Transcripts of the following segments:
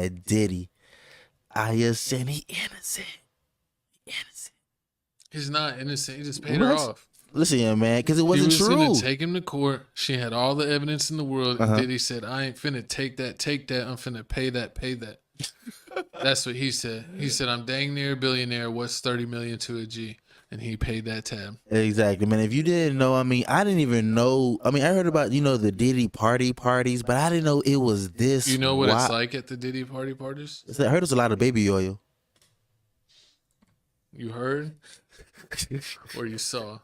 That Diddy. I just said he innocent. Innocent. He's not innocent. He just paid her off. Listen, yeah, man, because it wasn't true. He was gonna take him to court. She had all the evidence in the world. And Diddy said, I ain't finna take that. I'm finna pay that. That's what he said. He said, I'm dang near a billionaire. What's 30 million to a G? And he paid that tab. Exactly, man. If you didn't know, I mean, I didn't even know. I mean, I heard about, the Diddy parties, but I didn't know it was this. You know what it's like at the Diddy parties? I heard there's a lot of baby oil. You heard? Or you saw?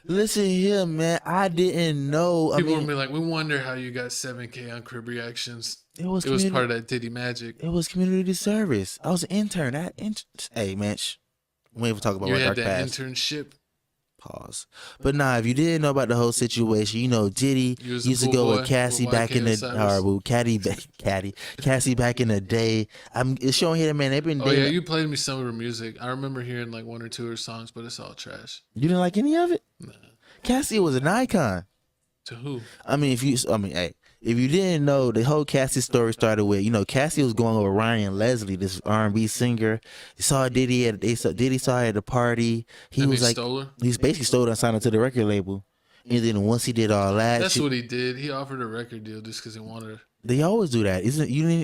Listen here, man. I didn't know. People would be like, we wonder how you got 7K on Crib Reactions. It was part of that Diddy magic. It was community service. I was an intern. Hey, man. We ain't even talk about you my had dark that past. Internship. Pause. But nah, if you didn't know about the whole situation, Diddy used to go with Cassie back in the Cassie back in the day. It's showing here, man. They've been. Oh yeah, you played me some of her music. I remember hearing like one or two of her songs, but it's all trash. You didn't like any of it? Nah. Cassie was an icon. To who? If you didn't know, the whole Cassie story started with, Cassie was going with Ryan Leslie, this R&B singer. He saw Diddy Diddy saw her at the party. He stole her? He basically stole her and signed her to the record label. And then once he did all that, that's what he did. He offered a record deal just because he wanted her. They always do that.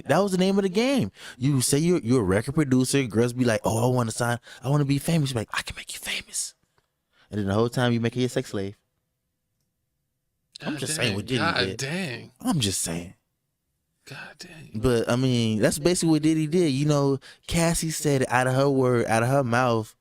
That was the name of the game. You say you're a record producer. Girls be like, oh, I want to be famous. You're like, I can make you famous. And then the whole time you make her a sex slave. I'm just saying what Diddy did. God dang. I'm just saying. God dang. But I mean, that's basically what Diddy did. Cassie said out of her mouth,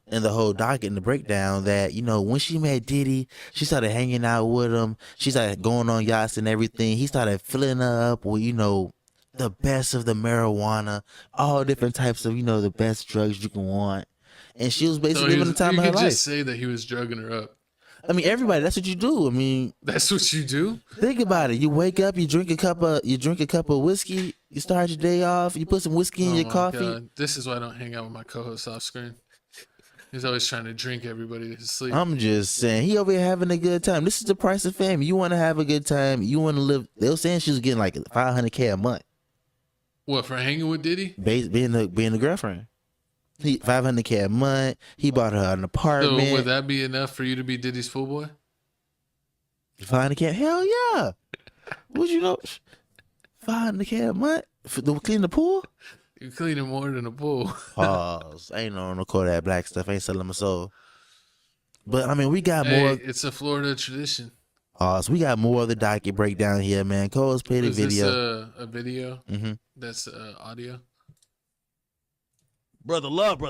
in the whole doc in the breakdown that, when she met Diddy, she started hanging out with him. She started going on yachts and everything. He started filling her up with, the best of the marijuana, all different types of, the best drugs you can want. And she was basically living the time of her life. You could just say that he was drugging her up. I mean, everybody, that's what you do. I mean, that's what you do? Think about it. You wake up, you drink a cup of whiskey, you start your day off, you put some whiskey in your coffee. God. This is why I don't hang out with my co-host off screen. He's always trying to drink everybody to sleep. I'm just saying, he over here having a good time. This is the price of fame. You want to have a good time. You want to live. They were saying she was getting like $500K a month. What, for hanging with Diddy? Being the girlfriend. $500K a month. He bought her an apartment. So would that be enough for you to be Diddy's fool boy? $500K? Hell yeah. Would you know? $500K a month to clean the pool? You cleaning more than a pool. Pause. I ain't on no Kodak Black stuff. I ain't selling my soul. But I mean, we got more. It's a Florida tradition. So we got more of the docket breakdown here, man. Cole's played a video. Is this a video? Mm-hmm. That's audio. Brother love.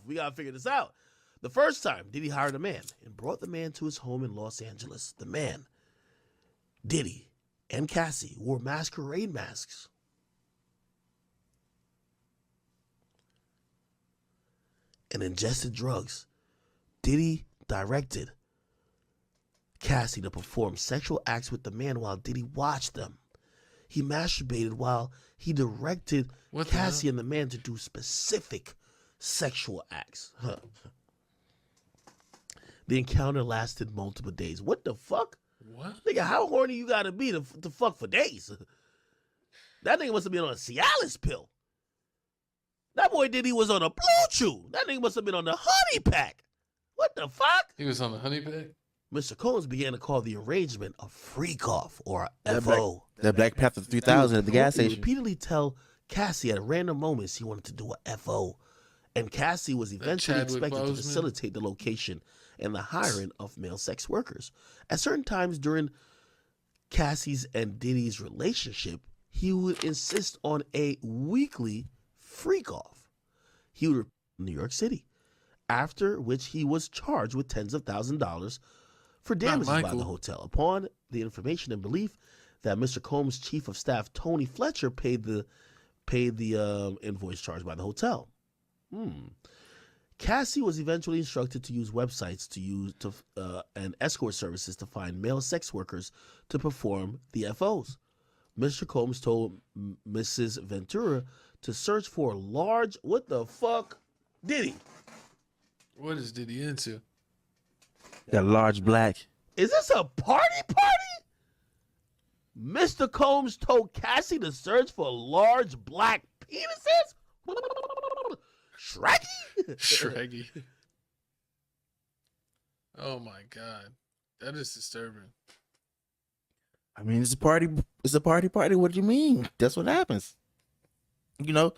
We got to figure this out. The first time, Diddy hired a man and brought the man to his home in Los Angeles. The man, Diddy, and Cassie wore masquerade masks. And ingested drugs. Diddy directed Cassie to perform sexual acts with the man while Diddy watched them. He masturbated while he directed Cassie and the man to do specific sexual acts. The encounter lasted multiple days. What the fuck? What? Nigga, how horny you gotta be to fuck for days? That nigga must have been on a Cialis pill. That boy Diddy was on a Blue Chew. That nigga must have been on the Honey Pack. What the fuck? He was on the Honey Pack? Mr. Combs began to call the arrangement a freak off or a FO. That Black Panther 3000 at the gas station. He repeatedly tell Cassie at random moments he wanted to do a FO. And Cassie was eventually expected to facilitate the location and the hiring of male sex workers. At certain times during Cassie's and Diddy's relationship, he would insist on a weekly freak off. He would New York City, after which he was charged with tens of thousands of dollars for damages by the hotel. Upon the information and belief that Mr. Combs' chief of staff Tony Fletcher paid the invoice charged by the hotel. Cassie was eventually instructed to use websites and escort services to find male sex workers to perform the FOs. Mr. Combs told Mrs. Ventura to search for large. What the fuck, Diddy? What is Diddy into? That large black. Is this a party? Mr. Combs told Cassie to search for large black penises? Shraggy? Shraggy. Oh my God. That is disturbing. I mean, it's a party. It's a party. What do you mean? That's what happens. You know,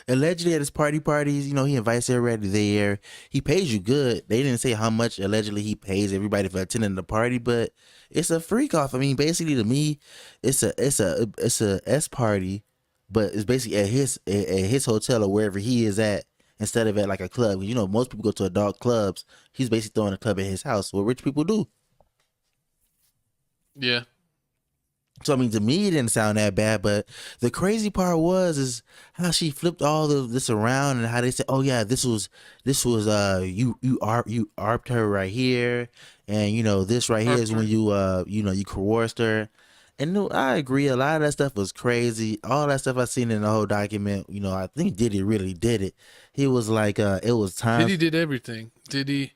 allegedly at his parties, you know, he invites everybody there. He pays you good. They didn't say how much allegedly he pays everybody for attending the party, but it's a freak off. I mean, basically to me, it's a S party, but it's basically at his hotel or wherever he is at instead of at like a club. You know, most people go to adult clubs. He's basically throwing a club at his house, what rich people do. Yeah. So I mean, to me, it didn't sound that bad, but the crazy part is how she flipped all of this around and how they said, "Oh yeah, this was you arped her right here, and you know this right here is when you coerced her." And no, I agree, a lot of that stuff was crazy. All that stuff I seen in the whole document, you know, I think Diddy really did it. He was like, it was time. Diddy did everything. Diddy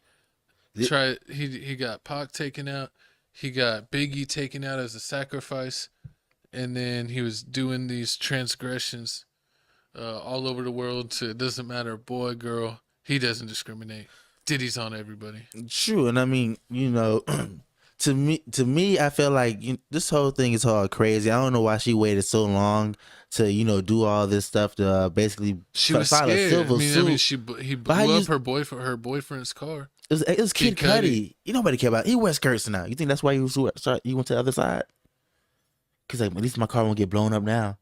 tried. He got Pac taken out. He got Biggie taken out as a sacrifice, and then he was doing these transgressions all over the world. To it doesn't matter, boy, girl. He doesn't discriminate. Diddy's on everybody. True, and I mean, you know, to me, I feel like this whole thing is all crazy. I don't know why she waited so long to, you know, do all this stuff to basically she was file scared. a civil suit. He blew up her boyfriend's car. It was Kid Cudi. You nobody care about. He wears skirts now. You think that's why he went to the other side? Cause like, at least my car won't get blown up now.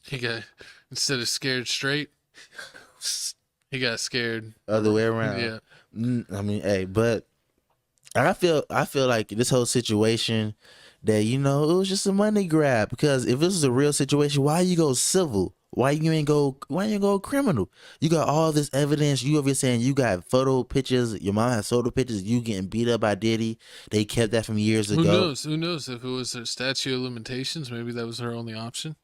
He got, instead of scared straight, he got scared other way around. Yeah. I mean, hey, but I feel like this whole situation that, you know, it was just a money grab. Because if this was a real situation, why you go civil? Why you ain't go criminal? You got all this evidence. You over here saying you got photo pictures. Your mom has photo pictures of you getting beat up by Diddy. They kept that from years ago. Who knows if it was a statute of limitations? Maybe that was her only option.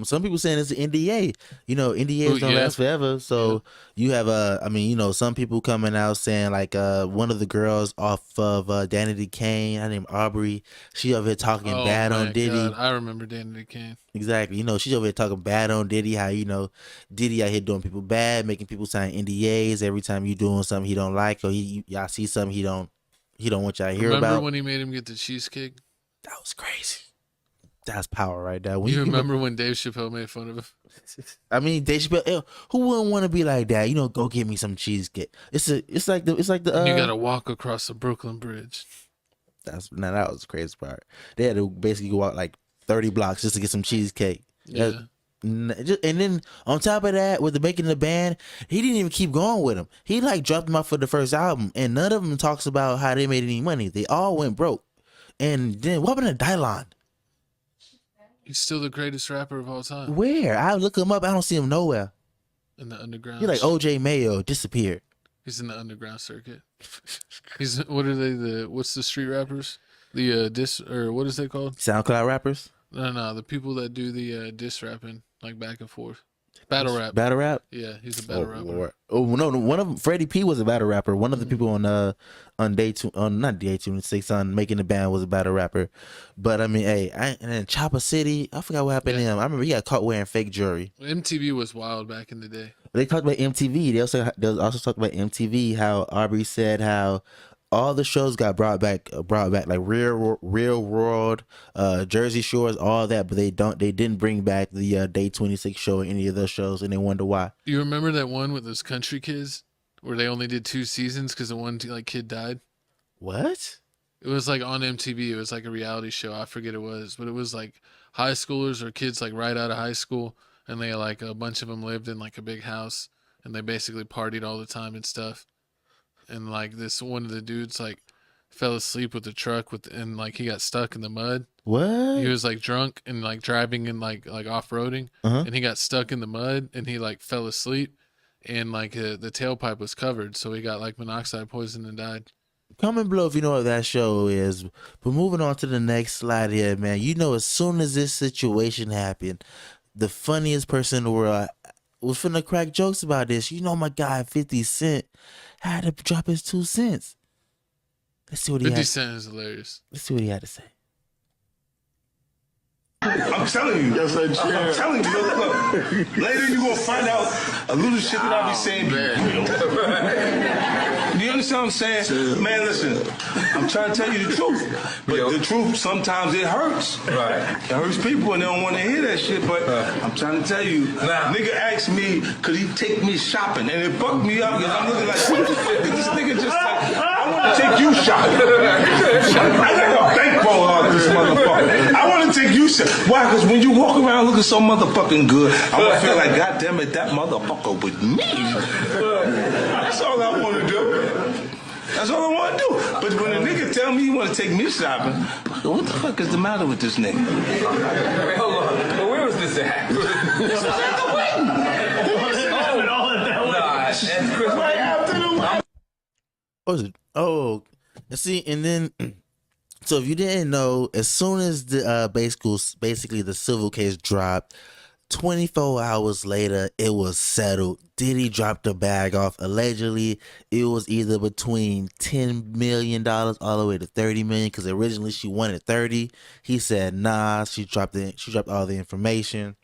Some people saying it's an NDA. You know, NDAs don't last forever. So you have I mean, you know, some people coming out saying like one of the girls off of Danity Kane, her name Aubrey, she over here talking bad on Diddy. God, I remember Danity Kane. Exactly. You know, she's over here talking bad on Diddy, how, you know, Diddy out here doing people bad, making people sign NDAs every time you doing something he don't like, or y'all see something he don't want y'all to hear about. Remember when he made him get the cheesecake? That was crazy. That's power right there. You remember when Dave Chappelle made fun of him? I mean, Dave Chappelle, who wouldn't want to be like that? You know, go get me some cheesecake. It's like the you gotta walk across the Brooklyn Bridge. That was the crazy part. They had to basically go out like 30 blocks just to get some cheesecake. Yeah. And then on top of that, with the making of the band, he didn't even keep going with them. He like dropped them off for the first album, and none of them talks about how they made any money. They all went broke. And then what happened to Dylon? He's still the greatest rapper of all time. Where? I look him up. I don't see him nowhere. In the underground. He's like OJ Mayo, disappeared. He's in the underground circuit. He's what's the street rappers? The what is they called? SoundCloud rappers? No, the people that do the diss rapping, like back and forth. Battle rap. Battle rap? Yeah, he's a battle rapper. Lord. Oh no, one of them, Freddie P was a battle rapper. One of the people on day 26 on Making the Band was a battle rapper. But I mean, hey, and then Chopper City, I forgot what happened to him. I remember he got caught wearing fake jewelry. MTV was wild back in the day. They talked about MTV. They also talked about MTV, how Aubrey said how all the shows got brought back like Real World, Jersey Shores, all that, but they didn't bring back the Day 26 show or any of those shows, and they wonder why. You remember that one with those country kids where they only did 2 seasons because the one kid died? What? It was like on MTV. It was like a reality show. I forget it was, but it was like high schoolers or kids like right out of high school, and they like a bunch of them lived in like a big house, and they basically partied all the time and stuff. And like this one of the dudes like fell asleep with the truck and like he got stuck in the mud. What? He was like drunk and like driving and like off-roading, and he got stuck in the mud and he like fell asleep, and like the tailpipe was covered, so he got like monoxide poison and died. Comment below if you know what that show is. But moving on to the next slide here, man. You know, as soon as this situation happened, the funniest person in the world was finna crack jokes about this. You know, my guy 50 Cent had to drop his 2 cents. Let's see what he had. 50 Cent is hilarious. Let's see what he had to say. I'm telling you. Yes, I can. I'm telling you. Look, later you gonna find out a little shit that I be saying. Do you understand what I'm saying? Man, listen, I'm trying to tell you the truth. But the truth, sometimes it hurts. Right. It hurts people and they don't want to hear that shit. But I'm trying to tell you, nigga asked me, could he take me shopping? And it fucked me up because I'm looking like, this nigga just like, I want to take you shopping. I got a bankroll out this motherfucker. I want to take you shopping. Why? Because when you walk around looking so motherfucking good, I want to feel like, God damn it, that motherfucker with me. That's all I want to do. That's all I want to do. But when a nigga tell me he want to take me shopping, what the fuck is the matter with this nigga? Wait, hold on. But where was this at? This was at the wedding. And Chris, right after the wedding. What was it? Oh, see, and then, so if you didn't know, as soon as the basically the civil case dropped, 24 hours later, it was settled. Diddy dropped the bag off. Allegedly, it was either between $10 million all the way to $30 million, because originally she wanted 30. He said, nah, she dropped all the information.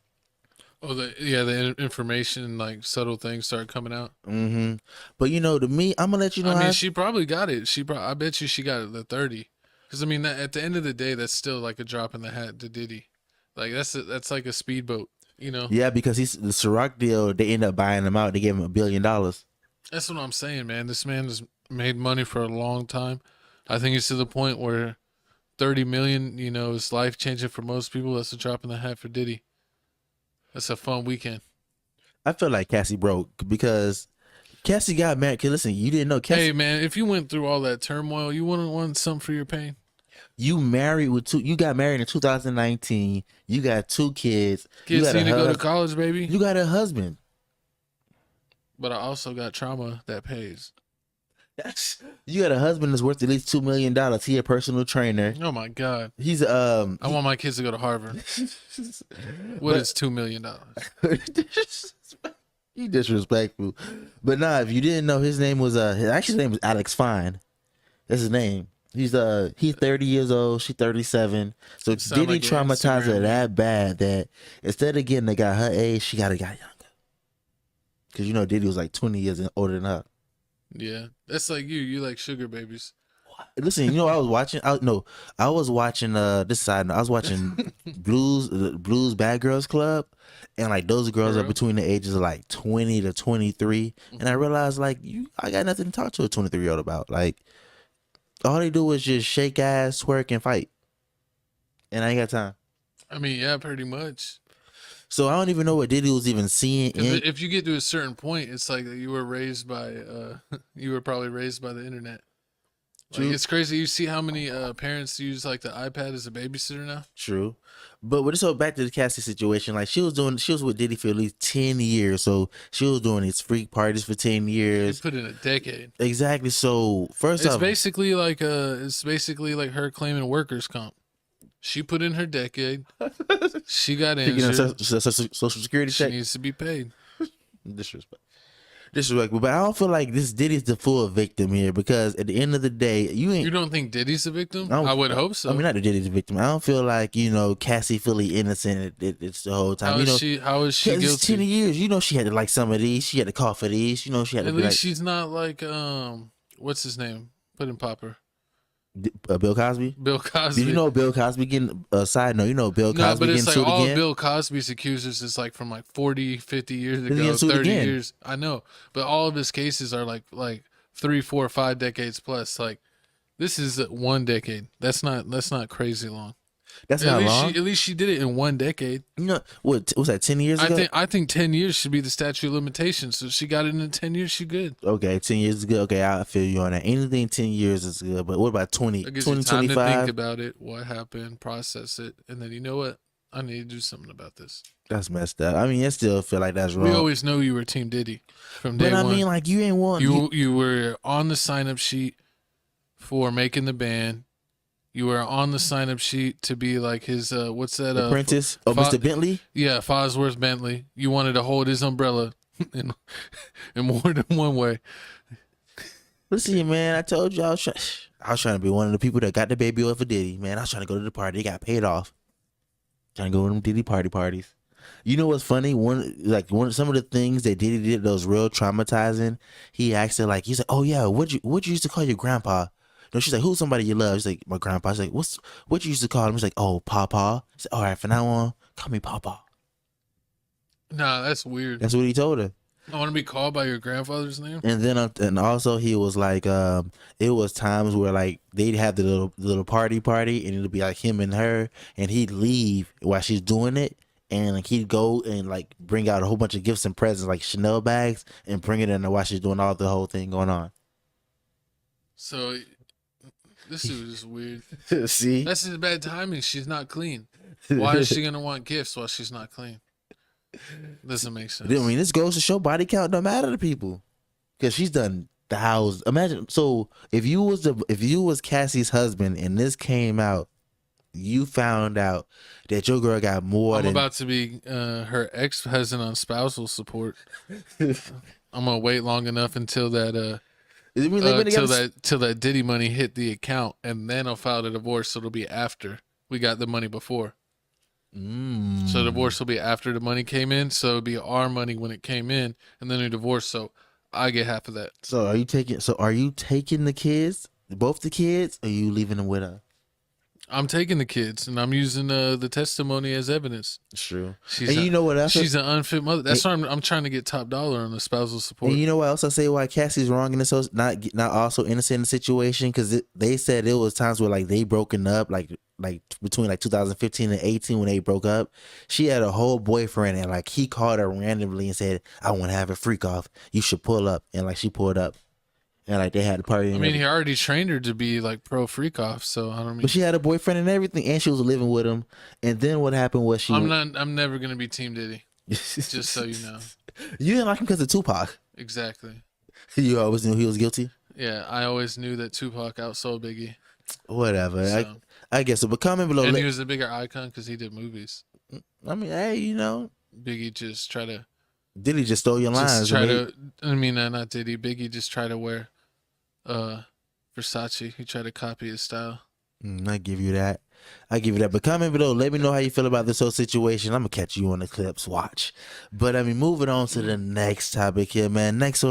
Oh, the information, like subtle things started coming out. Mm-hmm. But to me, I'm gonna let you know. I mean, she probably got it. I bet you she got it the 30. Because I mean, at the end of the day, that's still like a drop in the hat to Diddy. Like that's like a speedboat. Yeah, because the Ciroc deal, they ended up buying him out. They gave him $1 billion. That's what I'm saying, man. This man has made money for a long time. I think it's to the point where 30 million, is life changing for most people. That's a drop in the hat for Diddy. That's a fun weekend. I feel like Cassie broke because Cassie got married. Cause listen, you didn't know Cassie. Hey man, if you went through all that turmoil, you wouldn't want something for your pain. You got married in 2019. You got 2 kids. Kids need to go to college, baby. You got a husband. But I also got trauma that pays. You got a husband that's worth at least $2 million. He a personal trainer. Oh my God. He's I want my kids to go to Harvard. What is $2 million? You disrespectful. But nah, if you didn't know, his name was his name was Alex Fine. That's his name. He's 30 years old. She's 37. So Diddy like traumatized her that bad that instead of getting a guy her age, she got a guy younger. Because Diddy was like 20 years older than her. Yeah, that's like you. You like sugar babies. Listen, I was watching. I was watching. This side. I was watching Blues Bad Girls Club, and like those girls are between the ages of like 20 to 23, and I realized I got nothing to talk to a 23-year-old about. Like, all they do is just shake ass, twerk, and fight, and I ain't got time. I mean, yeah, pretty much. So I don't even know what Diddy was even seeing. If you get to a certain point, it's like you were raised by, you were probably raised by the internet. Like, it's crazy. You see how many parents use like the iPad as a babysitter now? True. But so back to the Cassie situation, like she was with Diddy for at least 10 years. So she was doing these freak parties for 10 years. She put in a decade. Exactly. So first off, it's basically like her claiming workers' comp. She put in her decade. She got injured. Social Security check. She needs to be paid. Disrespectful, but I don't feel like this Diddy's the full victim here because at the end of the day, You don't think Diddy's the victim? I would hope so. I mean, not that Diddy's the victim. I don't feel like Cassie fully innocent. It's the whole time. How is she guilty? 10 years. She had to like some of these. She had to call for these. She had to. At least she's not like what's his name? Put in Popper. Bill Cosby. Bill Cosby. Did you know Bill Cosby getting a side note? Bill Cosby no, but it's getting like sued all again? Bill Cosby's accusers is like from like 40, 50 years ago, getting sued 30 again. years. I know, but all of his cases are like 3, 4, 5 decades plus. Like this is 1 decade. That's not crazy long. That's not long. At least she did it in 1 decade. What was that? 10 years ago? I think 10 years should be the statute of limitations. So she got it in 10 years. She good. Okay, 10 years is good. Okay, I feel you on that. Anything 10 years is good. But what about 20? It gives 20, you time 25? to think about it, what happened, process it, and then you know what? I need to do something about this. That's messed up. I mean, I still feel like that's wrong. We always know you were Team Diddy from day one. But I mean, like, you ain't want... You were on the sign-up sheet for making the band. You were on the sign-up sheet to be like his, what's that? Apprentice? Mr. Bentley? Yeah, Fosworth Bentley. You wanted to hold his umbrella in more than one way. Listen, man, I told you I was trying to be one of the people that got the baby off of Diddy, man. I was trying to go to the party. They got paid off. Trying to go to them Diddy parties. You know what's funny? Some of the things that Diddy did that was real traumatizing. He asked her like, he's like, "Oh yeah, what you used to call your grandpa?" No, she's like, "Who's somebody you love?" He's like, "My grandpa." She's like, what you used to call him?" He's like, "Oh, Papa." He's like, "All right, from now on, call me Papa." Nah, that's weird. That's what he told her. I want to be called by your grandfather's name. And then and also he was like, it was times where like they'd have the little party, and it'd be like him and her, and he'd leave while she's doing it. And like he'd go and like bring out a whole bunch of gifts and presents, like Chanel bags, and bring it in while she's doing all the whole thing going on. So this dude is weird. See, that's just bad timing. She's not clean. Why is she gonna want gifts while she's not clean? Doesn't make sense. I mean, this goes to show body count don't matter to people, because she's done thousands. Imagine, so if you was Cassie's husband and this came out, you found out that your girl got more. I'm about to be her ex-husband on spousal support. I'm gonna wait long enough until that till that Diddy money hit the account, and then I'll file the divorce. So it'll be after we got the money before. So the divorce will be after the money came in. So it'll be our money when it came in, and then a divorce. So I get half of that. So are you taking the kids, both the kids, or are you leaving them with her? I'm taking the kids, and I'm using the testimony as evidence. It's true. You know what else? She's an unfit mother. That's why I'm trying to get top dollar on the spousal support. And you know what else I say why Cassie's wrong in this, not also innocent in the situation, because they said it was times where like they broken up, like between like 2015 and 18 when they broke up. She had a whole boyfriend, and like he called her randomly and said, "I want to have a freak off. You should pull up," and like she pulled up. And like they had a party. I mean, he already trained her to be like pro freak off, so I don't mean. But she had a boyfriend and everything, and she was living with him. And then what happened was I'm never gonna be Team Diddy. Just so you know. You didn't like him because of Tupac. Exactly. You always knew he was guilty. Yeah, I always knew that Tupac outsold Biggie. Whatever. So. I guess so. But comment below. And he was a bigger icon because he did movies. I mean, hey, you know, Biggie just tried to. Diddy just stole your lines. Not Diddy. Biggie just tried to wear Versace. He tried to copy his style. I give you that. But comment below. Let me know how you feel about this whole situation. I'm going to catch you on the clips. Watch. But I mean, moving on to the next topic here, man. Next on